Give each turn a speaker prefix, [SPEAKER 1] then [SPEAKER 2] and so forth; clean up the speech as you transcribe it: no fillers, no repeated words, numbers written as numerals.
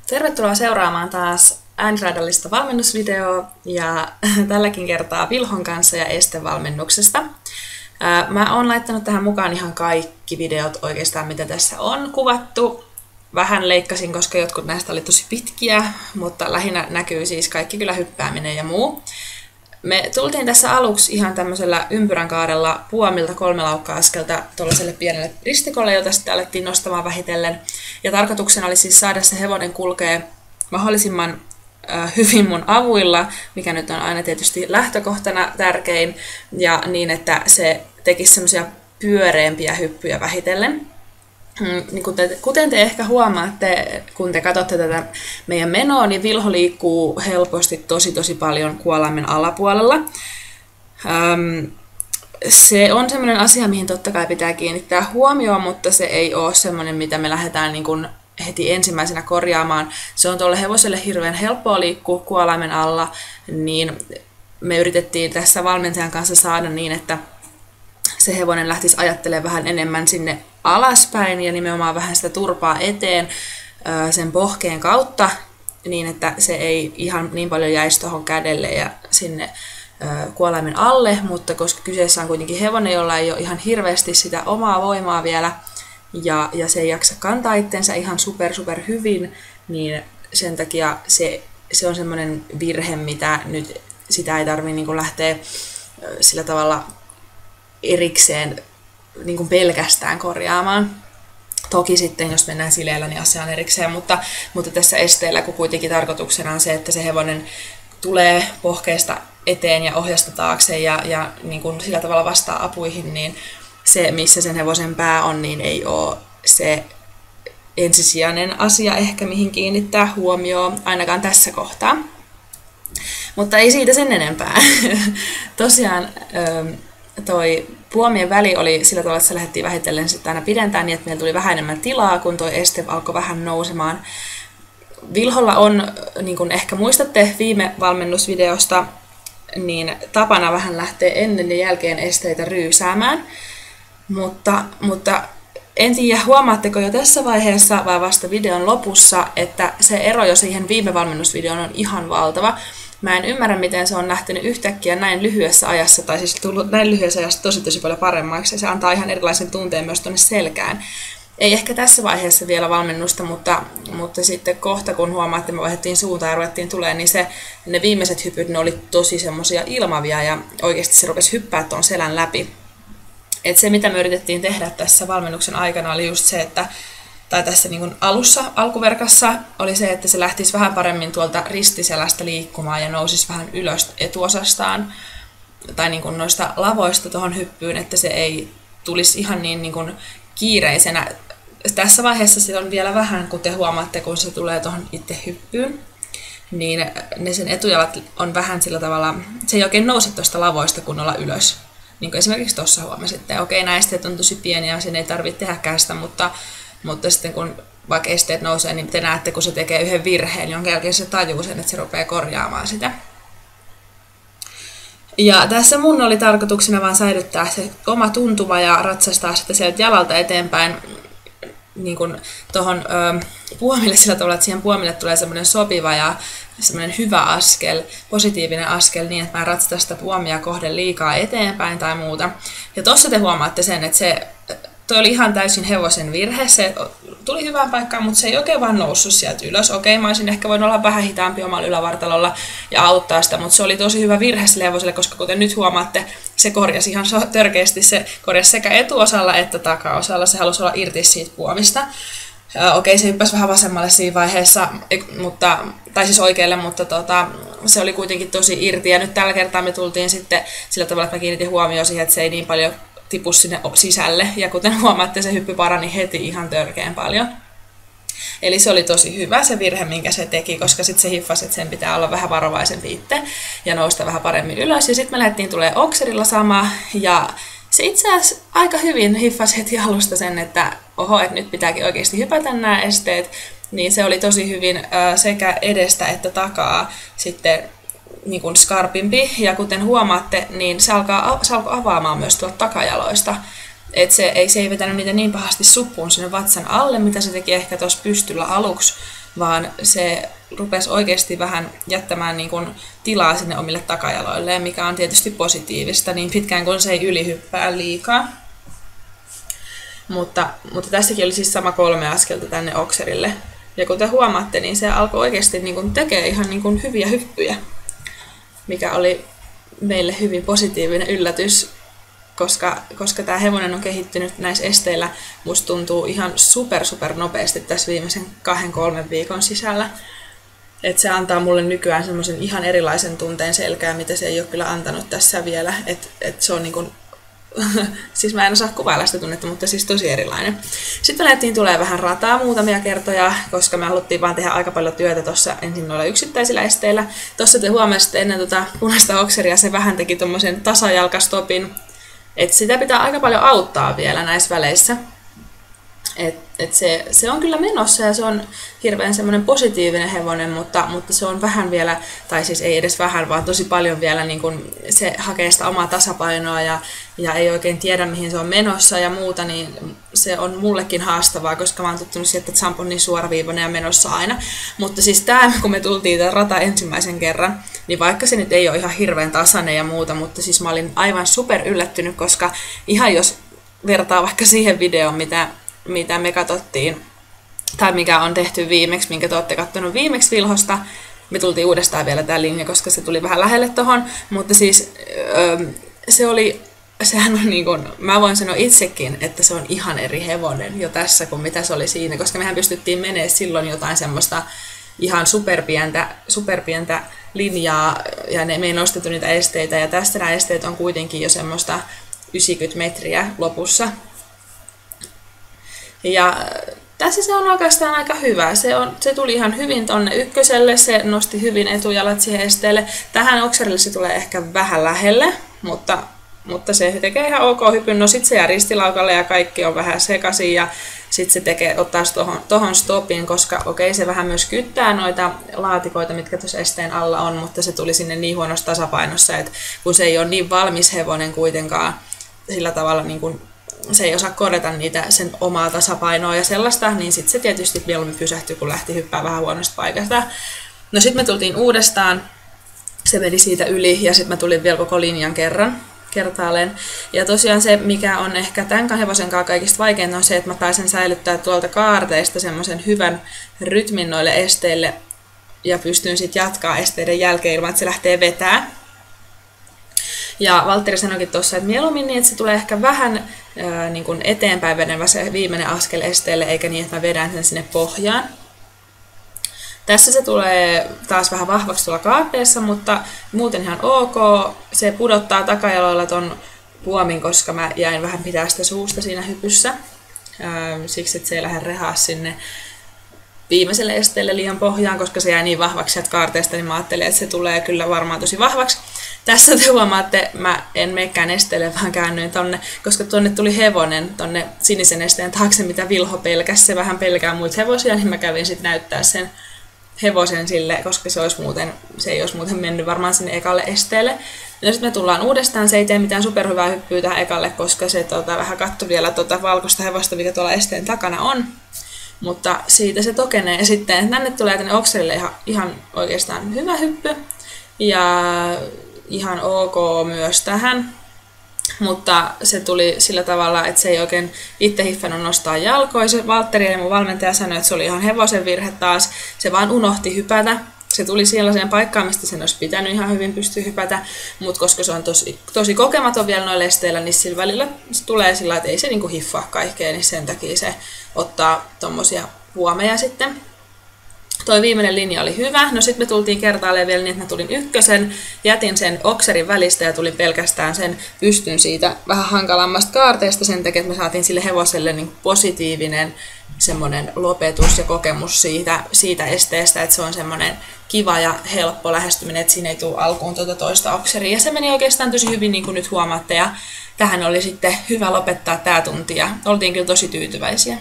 [SPEAKER 1] Tervetuloa seuraamaan taas ääniraidallista valmennusvideoa ja tälläkin kertaa Vilhon kanssa ja estevalmennuksesta. Mä oon laittanut tähän mukaan ihan kaikki videot oikeastaan, mitä tässä on kuvattu. Vähän leikkasin, koska jotkut näistä oli tosi pitkiä, mutta lähinnä näkyy siis kaikki kyllä hyppääminen ja muu. Me tultiin tässä aluksi ihan tämmöisellä ympyränkaarella puomilta 3 laukka-askelta tuollaiselle pienelle ristikolle, jota sitten alettiin nostamaan vähitellen. Ja tarkoituksena oli siis saada se hevonen kulkee mahdollisimman hyvin mun avuilla, mikä nyt on aina tietysti lähtökohtana tärkein, ja niin, että se tekisi semmoisia pyöreämpiä hyppyjä vähitellen. Kuten te ehkä huomaatte, kun te katsotte tätä meidän menoa, niin Vilho liikkuu helposti tosi paljon kuolaimen alapuolella. Se on semmoinen asia, mihin totta kai pitää kiinnittää huomioon, mutta se ei ole semmoinen, mitä me lähdetään niin kuin heti ensimmäisenä korjaamaan. Se on tuolle hevoselle hirveän helppoa liikkua kuolaimen alla, niin me yritettiin tässä valmentajan kanssa saada niin, että se hevonen lähtisi ajattelemaan vähän enemmän sinne alaspäin ja nimenomaan vähän sitä turpaa eteen sen pohkeen kautta, niin että se ei ihan niin paljon jäisi tuohon kädelle ja sinne kuolaimen alle, mutta koska kyseessä on kuitenkin hevonen, jolla ei ole ihan hirveästi sitä omaa voimaa vielä ja se ei jaksa kantaa itsensä ihan super hyvin, niin sen takia se on semmoinen virhe, mitä nyt sitä ei tarvitse niin kuin lähteä sillä tavalla erikseen niin kuin pelkästään korjaamaan. Toki sitten, jos mennään sileellä, niin asia on erikseen, mutta tässä esteellä, kun kuitenkin tarkoituksena on se, että se hevonen tulee pohkeesta eteen ja ohjasta taakse ja niin kuin sillä tavalla vastaa apuihin, niin se, missä sen hevosen pää on, niin ei ole se ensisijainen asia ehkä, mihin kiinnittää huomioon, ainakaan tässä kohtaa. Mutta ei siitä sen enempää. Tosiaan toi puomien väli oli sillä tavalla, että se lähdettiin vähitellen sitten aina pidentää niin, että meillä tuli vähän enemmän tilaa, kun toi este alkoi vähän nousemaan. Vilholla on, niin kuin ehkä muistatte viime valmennusvideosta, niin tapana vähän lähteä ennen ja jälkeen esteitä ryysäämään. Mutta en tiedä, huomaatteko jo tässä vaiheessa vai vasta videon lopussa, että se ero jo siihen viime valmennusvideoon on ihan valtava. Mä en ymmärrä, miten se on lähtenyt yhtäkkiä näin lyhyessä ajassa, tai siis tullut näin lyhyessä ajassa tosi paljon paremmaksi, ja se antaa ihan erilaisen tunteen myös tuonne selkään. Ei ehkä tässä vaiheessa vielä valmennusta, mutta sitten kohta, kun huomaatte, että me vaihdettiin suuntaan ja ruvettiin tulemaan, niin ne viimeiset hypyt, ne oli tosi semmosia ilmavia, ja oikeasti se rupesi hyppää tuon selän läpi. Et se, mitä me yritettiin tehdä tässä valmennuksen aikana, oli just se, tai tässä niin kuin alkuverkassa oli se, että se lähtisi vähän paremmin tuolta ristiselästä liikkumaan ja nousisi vähän ylös etuosastaan tai niin kuin noista lavoista tuohon hyppyyn, että se ei tulisi ihan niin kuin kiireisenä. Tässä vaiheessa se on vielä vähän, kun te huomaatte, kun se tulee tuohon itse hyppyyn, niin ne sen etujalat on vähän sillä tavalla, se ei oikein nouse tuosta lavoista kunnolla ylös. Niin kuin esimerkiksi tuossa huomasitte, okei, nämä esteet on tosi pieniä ja sen ei tarvitse tehdäkään sitä, mutta sitten kun vaikka esteet nousee, niin te näette, kun se tekee yhden virheen, jonka jälkeen se tajuu sen, että se rupeaa korjaamaan sitä. Ja tässä mun oli tarkoituksena vaan säilyttää se oma tuntuma ja ratsastaa sitä sieltä jalalta eteenpäin niin kuin tuohon puomille sillä tavalla, että siihen puomille tulee semmoinen sopiva ja semmoinen hyvä askel, positiivinen askel niin, että mä en ratsata sitä puomia kohden liikaa eteenpäin tai muuta. Ja tossa te huomaatte sen, että toi oli ihan täysin hevosen virhe. Se tuli hyvään paikkaan, mutta se ei oikein vaan noussut sieltä ylös. Okei, mä olisin ehkä voinut olla vähän hitaampi omalla ylävartalolla ja auttaa sitä, mutta se oli tosi hyvä virhe sille hevoselle, koska kuten nyt huomaatte, se korjasi ihan törkeästi. Se korjasi sekä etuosalla että takaosalla. Se halusi olla irti siitä puomista. Okei, se hyppäsi vähän vasemmalle siinä vaiheessa, tai siis oikealle, mutta se oli kuitenkin tosi irti. Ja nyt tällä kertaa me tultiin sitten sillä tavalla, että mä kiinnitin huomioon siihen, että se ei niin paljon tipu sinne sisälle, ja kuten huomaatte, se hyppy parani heti ihan törkeän paljon. Eli se oli tosi hyvä se virhe, minkä se teki, koska sitten se hiffasi, että sen pitää olla vähän varovaisempi itse ja nousta vähän paremmin ylös. Ja sitten me lähdettiin tulee okserilla sama, ja se itse asiassa aika hyvin hiffasi heti alusta sen, että että nyt pitääkin oikeasti hypätä nämä esteet. Niin se oli tosi hyvin sekä edestä että takaa sitten niin kuin skarpimpi, ja kuten huomaatte, niin se alkoi avaamaan myös tuolta takajaloista. Että se ei vetänyt niitä niin pahasti suppuun sinne vatsan alle, mitä se teki ehkä tuossa pystyllä aluksi, vaan se rupesi oikeasti vähän jättämään niin kuin tilaa sinne omille takajaloilleen, mikä on tietysti positiivista niin pitkään kun se ei ylihyppää liikaa. Mutta tässäkin oli siis sama 3 askelta tänne okserille. Ja kuten huomaatte, niin se alkoi oikeasti niin kuin tekee ihan niin kuin hyviä hyppyjä, mikä oli meille hyvin positiivinen yllätys, koska tämä hevonen on kehittynyt näissä esteillä, musta tuntuu ihan super nopeasti tässä viimeisen 2-3 viikon sisällä. Et se antaa mulle nykyään semmoisen ihan erilaisen tunteen selkään, mitä se ei ole kyllä antanut tässä vielä. Et se on niin kuin siis mä en osaa kuvailla sitä tunnetta, mutta siis tosi erilainen. Sitten me lähdettiin tulee vähän rataa muutamia kertoja, koska me haluttiin vaan tehdä aika paljon työtä tuossa ensin noilla yksittäisillä esteillä. Tuossa te huomasitte ennen punaista okseria se vähän teki tommosen tasajalkastopin. Et sitä pitää aika paljon auttaa vielä näissä väleissä. Se on kyllä menossa ja se on hirveän semmoinen positiivinen hevonen, mutta se on vähän vielä, tai siis ei edes vähän, vaan tosi paljon vielä niin kun se hakee sitä omaa tasapainoa ja ei oikein tiedä mihin se on menossa ja muuta, niin se on mullekin haastavaa, koska mä oon tottunut siihen, että Champ on niin suoraviivainen ja menossa aina. Mutta siis tämä, kun me tultiin tämän rata ensimmäisen kerran, niin vaikka se nyt ei ole ihan hirveän tasainen ja muuta, mutta siis mä olin aivan super yllättynyt, koska ihan jos vertaa vaikka siihen videoon, mitä me katsottiin, tai mikä on tehty viimeksi, minkä te olette kattonut viimeksi Vilhosta. Me tultiin uudestaan vielä tää linja, koska se tuli vähän lähelle tohon, mutta siis sehän on niin kuin, mä voin sanoa itsekin, että se on ihan eri hevonen jo tässä kuin mitä se oli siinä, koska mehän pystyttiin menemään silloin jotain semmoista ihan superpientä linjaa, ja me ei nostettu niitä esteitä, ja tästä nämä esteet on kuitenkin jo semmoista 90 metriä lopussa. Ja tässä se on oikeastaan aika hyvä. Se tuli ihan hyvin tonne ykköselle, se nosti hyvin etujalat siihen esteelle. Tähän okserille se tulee ehkä vähän lähelle, mutta se tekee ihan ok hypyn. No sit se jää ristilaukalle ja kaikki on vähän sekaisin ja sit se ottaa tohon stopin, koska okei, se vähän myös kyttää noita laatikoita, mitkä tuossa esteen alla on, mutta se tuli sinne niin huonossa tasapainossa, että kun se ei ole niin valmis hevonen kuitenkaan sillä tavalla niin kuin se ei osaa korjata sen omaa tasapainoa ja sellaista, niin sitten se tietysti mieluummin pysähtyi, kun lähti hyppää vähän huonosta paikasta. No sitten me tultiin uudestaan, se meni siitä yli ja sitten mä tulin vielä koko linjan kertaalleen. Ja tosiaan se, mikä on ehkä tämän hevosen kanssa kaikista vaikeinta, on se, että mä pääsen säilyttää tuolta kaarteista semmoisen hyvän rytmin noille esteille ja pystyn sitten jatkaa esteiden jälkeen ilman, että se lähtee vetää. Ja Valtteri sanoikin tuossa, että mieluummin niin, että se tulee ehkä vähän niin kuin eteenpäin vedenvä se viimeinen askel esteelle, eikä niin, että mä vedän sen sinne pohjaan. Tässä se tulee taas vähän vahvaksi tuolla kaarteessa, mutta muuten ihan ok. Se pudottaa takajaloilla ton puomin, koska mä jäin vähän pitää sitä suusta siinä hypyssä. Siksi, että se ei lähde rehaa sinne viimeiselle esteelle liian pohjaan, koska se jäi niin vahvaksi sieltä kaarteesta, niin mä ajattelin, että se tulee kyllä varmaan tosi vahvaksi. Tässä te huomaatte, mä en menekään esteelle, vaan käännyin tonne, koska tonne tuli hevonen tonne sinisen esteen taakse, mitä Vilho pelkäsi. Se vähän pelkää muita hevosia, niin mä kävin sitten näyttää sen hevosen sille, koska se ei olisi muuten mennyt varmaan sinne ekalle esteelle. Ja sitten me tullaan uudestaan, se ei tee mitään superhyvää hyppyä tähän ekalle, koska se vähän katsoi vielä valkoista hevosta, mikä tuolla esteen takana on. Mutta siitä se tokenee ja sitten tänne tulee tänne okserille ihan oikeastaan hyvä hyppy. Ja ihan ok myös tähän, mutta se tuli sillä tavalla, että se ei oikein itse hiffannut nostaa jalkoja. Se Valtteri ja mun valmentaja sanoi, että se oli ihan hevosen virhe taas. Se vaan unohti hypätä. Se tuli sellaiseen paikkaan, mistä sen olisi pitänyt ihan hyvin pystyä hypätä, mutta koska se on tosi kokematon vielä noilla esteillä, niin sillä välillä se tulee sillä, että ei se niinku hiffaa kaikkea, niin sen takia se ottaa tommosia huomeja sitten. Toi viimeinen linja oli hyvä. No sitten me tultiin kertaalleen vielä niin, että mä tulin ykkösen, jätin sen okserin välistä ja tulin pelkästään sen pystyn siitä vähän hankalammasta kaarteesta sen takia, että me saatiin sille hevoselle niin positiivinen semmoinen lopetus ja kokemus siitä esteestä, että se on semmoinen kiva ja helppo lähestyminen, että siinä ei tule alkuun toista okseria. Ja se meni oikeastaan tosi hyvin, niin kuin nyt huomaatte, ja tähän oli sitten hyvä lopettaa tämä tunti ja oltiin kyllä tosi tyytyväisiä.